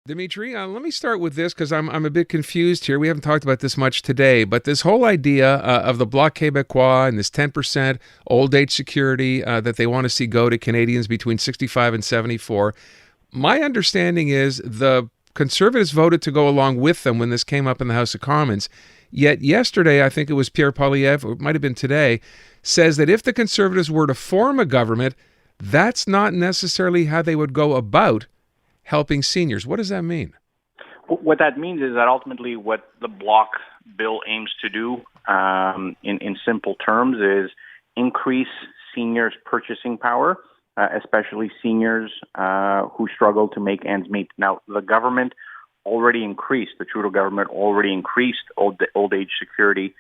Dimitri, let me start with this because I'm a bit confused here. We haven't talked about this much today, but this whole idea of the Bloc Québécois and this 10% old age security that they want to see go to Canadians between 65 and 74, my understanding is the Conservatives voted to go along with them when this came up in the House of Commons. Yet yesterday, I think it was Pierre Poilievre, or it might have been today, says that if the Conservatives were to form a government, that's not necessarily how they would go about helping seniors. What does that mean? What that means is that ultimately what the Bloc bill aims to do, in simple terms, is increase seniors' purchasing power, especially seniors who struggle to make ends meet. Now, the government already increased, the Trudeau government already increased old age security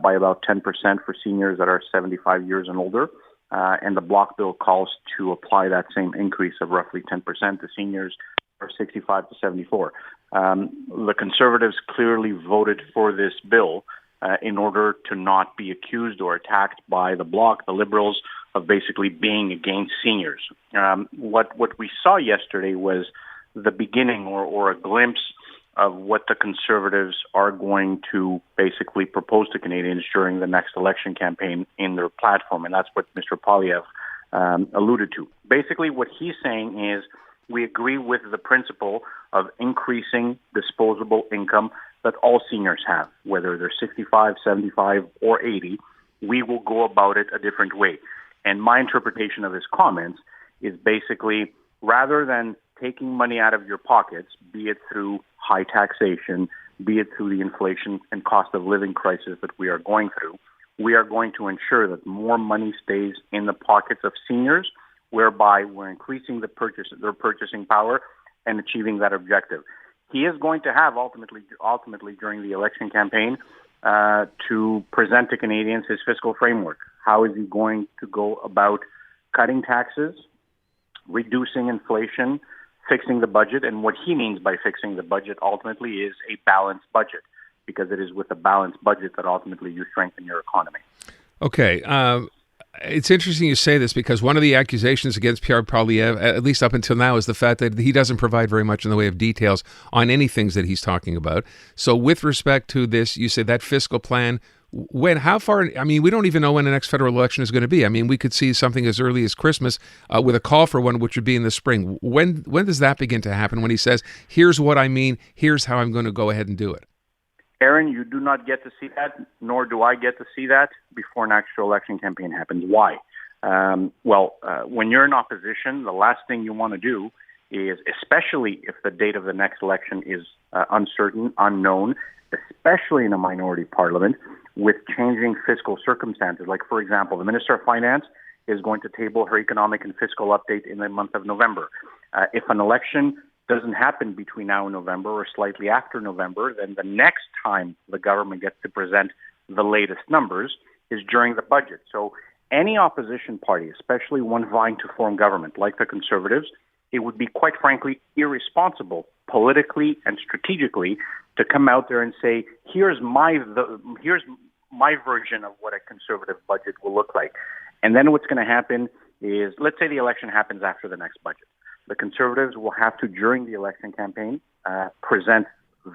by about 10% for seniors that are 75 years and older. And the Bloc bill calls to apply that same increase of roughly 10% to seniors are 65 to 74. The Conservatives clearly voted for this bill in order to not be accused or attacked by the Bloc, the Liberals, of basically being against seniors. What we saw yesterday was the beginning or a glimpse of what the Conservatives are going to basically propose to Canadians during the next election campaign in their platform, and that's what Mr. Poilievre alluded to. Basically, what he's saying is we agree with the principle of increasing disposable income that all seniors have, whether they're 65, 75, or 80. We will go about it a different way. And my interpretation of his comments is basically rather than taking money out of your pockets, be it through high taxation, be it through the inflation and cost of living crisis that we are going through, we are going to ensure that more money stays in the pockets of seniors, whereby we're increasing their purchasing power and achieving that objective. He is going to have ultimately during the election campaign to present to Canadians his fiscal framework. How is he going to go about cutting taxes, reducing inflation, fixing the budget? And what he means by fixing the budget ultimately is a balanced budget, because it is with a balanced budget that ultimately you strengthen your economy. Okay. It's interesting you say this because one of the accusations against Pierre Poilievre, at least up until now, is the fact that he doesn't provide very much in the way of details on any things that he's talking about. So with respect to this, you say that fiscal plan, how far, I mean, we don't even know when the next federal election is going to be. I mean, we could see something as early as Christmas with a call for one, which would be in the spring. When does that begin to happen, when he says, here's what I mean, here's how I'm going to go ahead and do it? Aaron, you do not get to see that, nor do I get to see that before an actual election campaign happens. Why? When you're in opposition, the last thing you want to do is, especially if the date of the next election is uncertain, unknown, especially in a minority parliament, with changing fiscal circumstances. Like, for example, the Minister of Finance is going to table her economic and fiscal update in the month of November. If an election doesn't happen between now and November or slightly after November, then the next time the government gets to present the latest numbers is during the budget. So any opposition party, especially one vying to form government like the Conservatives, it would be quite frankly irresponsible politically and strategically to come out there and say, here's my version of what a Conservative budget will look like. And then what's going to happen is, let's say the election happens after the next budget. The Conservatives will have to, during the election campaign, present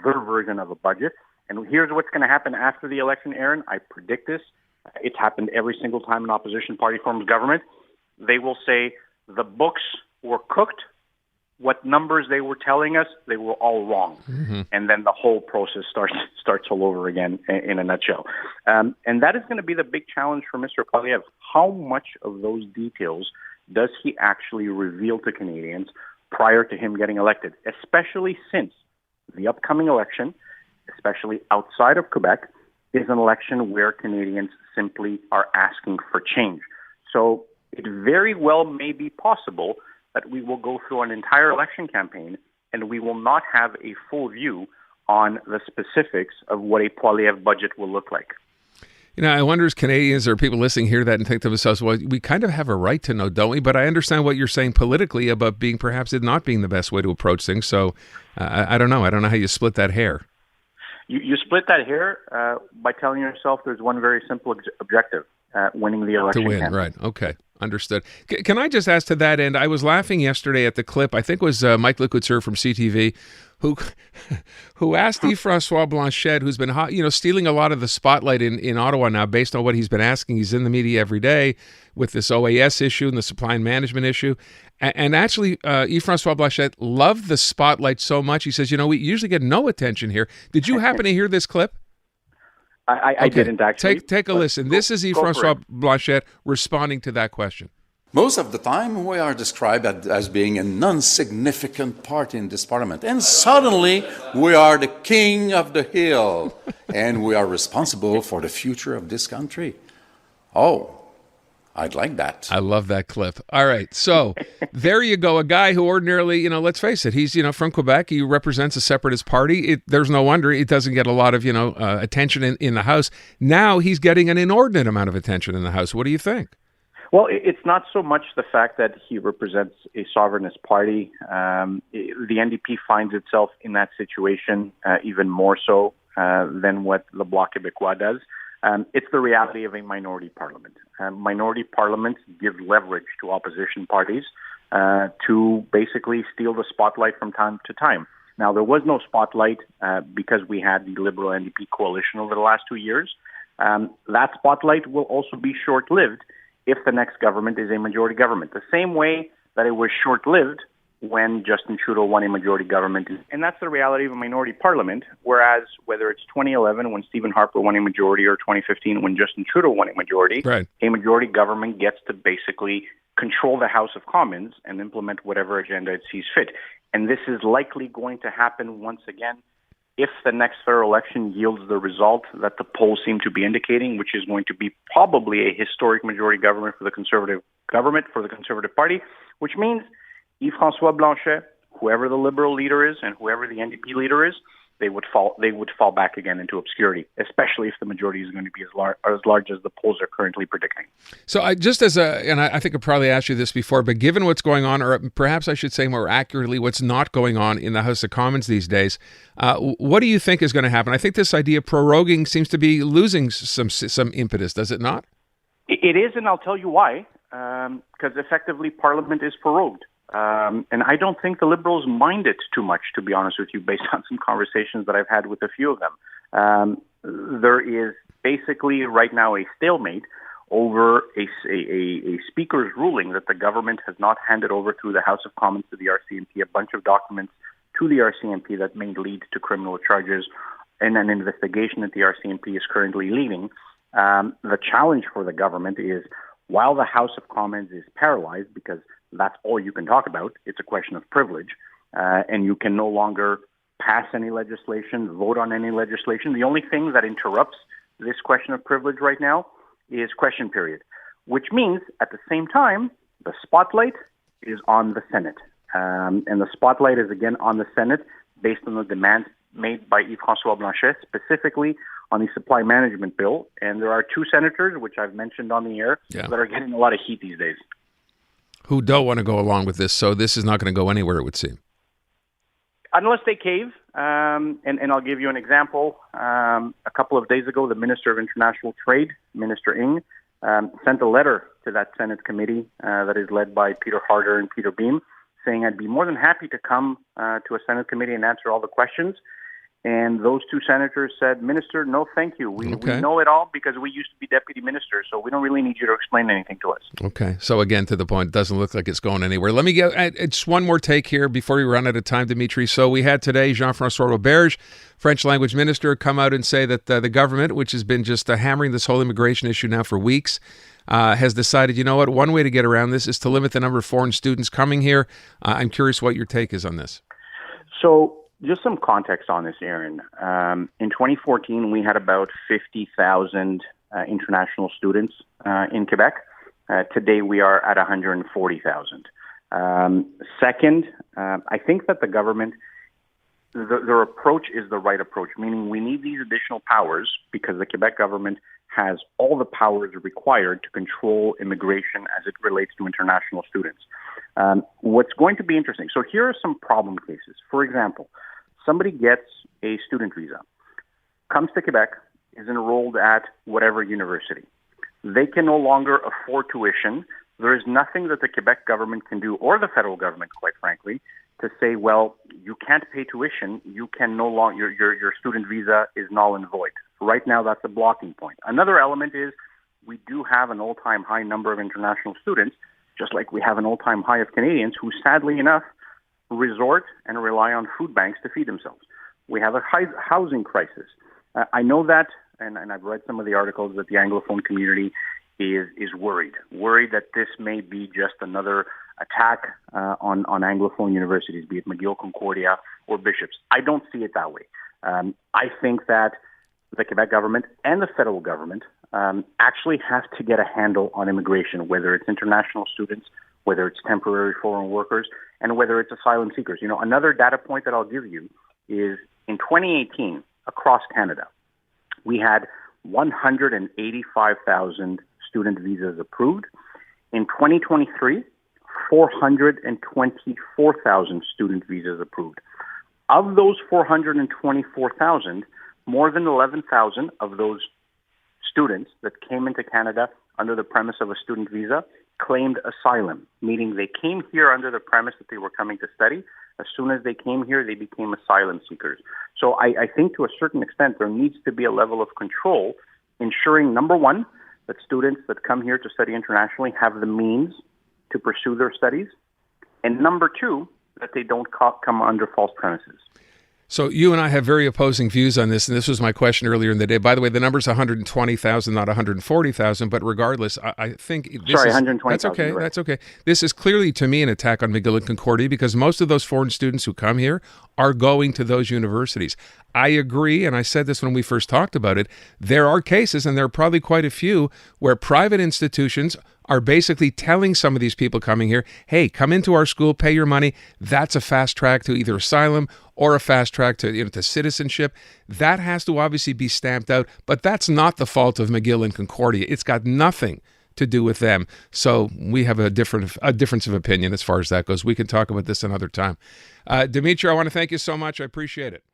their version of a budget. And here's what's going to happen after the election, Aaron. I predict this. It's happened every single time an opposition party forms government. They will say the books were cooked. What numbers they were telling us, they were all wrong. Mm-hmm. And then the whole process starts all over again in a nutshell. And that is going to be the big challenge for Mr. Poilievre. How much of those details does he actually reveal to Canadians prior to him getting elected, especially since the upcoming election, especially outside of Quebec, is an election where Canadians simply are asking for change. So it very well may be possible that we will go through an entire election campaign and we will not have a full view on the specifics of what a Poilievre budget will look like. You know, I wonder as Canadians or people listening hear that and think to themselves, well, we kind of have a right to know, don't we? But I understand what you're saying politically about being perhaps it not being the best way to approach things. So I don't know. I don't know how you split that hair. You split that hair by telling yourself there's one very simple objective, winning the election. To win, campaign. Right. Okay. Understood. Can I just ask to that end, I was laughing yesterday at the clip, I think it was Mike Lecouture from CTV, who who asked Yves-François Blanchet, who's been stealing a lot of the spotlight in Ottawa now based on what he's been asking. He's in the media every day with this OAS issue and the supply and management issue. And actually, Yves-François Blanchet loved the spotlight so much. He says, we usually get no attention here. Did you happen to hear this clip? I didn't actually. Take a listen. This is Yves-François Blanchet responding to that question. Most of the time, we are described as being a non-significant party in this parliament. And suddenly, we are the king of the hill. And we are responsible for the future of this country. Oh, I'd like that. I love that clip. All right. So there you go. A guy who ordinarily, let's face it, he's, from Quebec. He represents a separatist party. There's no wonder it doesn't get a lot of, attention in the House. Now he's getting an inordinate amount of attention in the House. What do you think? Well, it's not so much the fact that he represents a sovereignist party. The NDP finds itself in that situation even more so than what the Bloc Québécois does. It's the reality of a minority parliament. Minority parliaments give leverage to opposition parties to basically steal the spotlight from time to time. Now, there was no spotlight because we had the Liberal NDP coalition over the last 2 years. That spotlight will also be short-lived if the next government is a majority government, the same way that it was short-lived when Justin Trudeau won a majority government. And that's the reality of a minority parliament, whereas whether it's 2011 when Stephen Harper won a majority or 2015 when Justin Trudeau won a majority, right, a majority government gets to basically control the House of Commons and implement whatever agenda it sees fit. And this is likely going to happen once again if the next federal election yields the result that the polls seem to be indicating, which is going to be probably a historic majority government for the Conservative Party, which means Yves-François Blanchet, whoever the Liberal leader is and whoever the NDP leader is, they would fall back again into obscurity, especially if the majority is going to be as large as the polls are currently predicting. So I think I probably asked you this before, but given what's going on, or perhaps I should say more accurately, what's not going on in the House of Commons these days, what do you think is going to happen? I think this idea of proroguing seems to be losing some impetus, does it not? It is, and I'll tell you why. Because effectively Parliament is prorogued. And I don't think the Liberals mind it too much, to be honest with you, based on some conversations that I've had with a few of them. There is basically right now a stalemate over a speaker's ruling that the government has not handed over through the House of Commons to the RCMP, a bunch of documents to the RCMP that may lead to criminal charges in an investigation that the RCMP is currently leading. The challenge for the government is, while the House of Commons is paralyzed because that's all you can talk about, it's a question of privilege, and you can no longer pass any legislation, vote on any legislation. The only thing that interrupts this question of privilege right now is question period, which means at the same time, the spotlight is on the Senate. And the spotlight is again on the Senate based on the demands made by Yves-François Blanchet, specifically on the supply management bill. And there are two senators, which I've mentioned on the air, that are getting a lot of heat these days. Who don't want to go along with this, so this is not going to go anywhere, it would seem. Unless they cave, and I'll give you an example. A couple of days ago, the Minister of International Trade, Minister Ng, sent a letter to that Senate committee that is led by Peter Harder and Peter Beam, saying I'd be more than happy to come to a Senate committee and answer all the questions. And those two senators said, Minister, no, thank you. We know it all because we used to be deputy ministers, so we don't really need you to explain anything to us. Okay. So again, to the point, it doesn't look like it's going anywhere. Let me get just one more take here before we run out of time, Dimitri. So we had today Jean-François Roberge, French language minister, come out and say that the government, which has been just hammering this whole immigration issue now for weeks, has decided, you know what, one way to get around this is to limit the number of foreign students coming here. I'm curious what your take is on this. So just some context on this, Aaron. In 2014, we had about 50,000 international students in Quebec. Today, we are at 140,000. Second, I think that the government, their approach is the right approach, meaning we need these additional powers because the Quebec government has all the powers required to control immigration as it relates to international students. What's going to be interesting, so here are some problem cases. For example, somebody gets a student visa, comes to Quebec, is enrolled at whatever university. They can no longer afford tuition. There is nothing that the Quebec government can do, or the federal government, quite frankly, to say, well, you can't pay tuition, you can no longer, your student visa is null and void. Right now, that's a blocking point. Another element is we do have an all-time high number of international students, just like we have an all-time high of Canadians who, sadly enough, resort and rely on food banks to feed themselves. We have a high housing crisis. I know that, and I've read some of the articles, that the Anglophone community is worried that this may be just another attack on Anglophone universities, be it McGill, Concordia, or Bishops. I don't see it that way. I think that the Quebec government and the federal government actually have to get a handle on immigration, whether it's international students, whether it's temporary foreign workers, and whether it's asylum seekers. You know, another data point that I'll give you is in 2018, across Canada, we had 185,000 student visas approved. In 2023, 424,000 student visas approved. Of those 424,000, more than 11,000 of those students that came into Canada under the premise of a student visa claimed asylum, meaning they came here under the premise that they were coming to study. As soon as they came here, they became asylum seekers. So I think to a certain extent there needs to be a level of control, ensuring, number one, that students that come here to study internationally have the means to pursue their studies, and number two, that they don't come under false premises. So you and I have very opposing views on this, and this was my question earlier in the day. By the way, the number's 120,000, not 140,000, but regardless, I think this Sorry, is... 120,000. That's okay, right. that's okay. This is clearly, to me, an attack on McGill and Concordia because most of those foreign students who come here are going to those universities. I agree, and I said this when we first talked about it, there are cases, and there are probably quite a few, where private institutions are basically telling some of these people coming here, hey, come into our school, pay your money. That's a fast track to either asylum or a fast track to, to citizenship. That has to obviously be stamped out, but that's not the fault of McGill and Concordia. It's got nothing to do with them. So we have a difference of opinion as far as that goes. We can talk about this another time. Dimitri, I want to thank you so much. I appreciate it.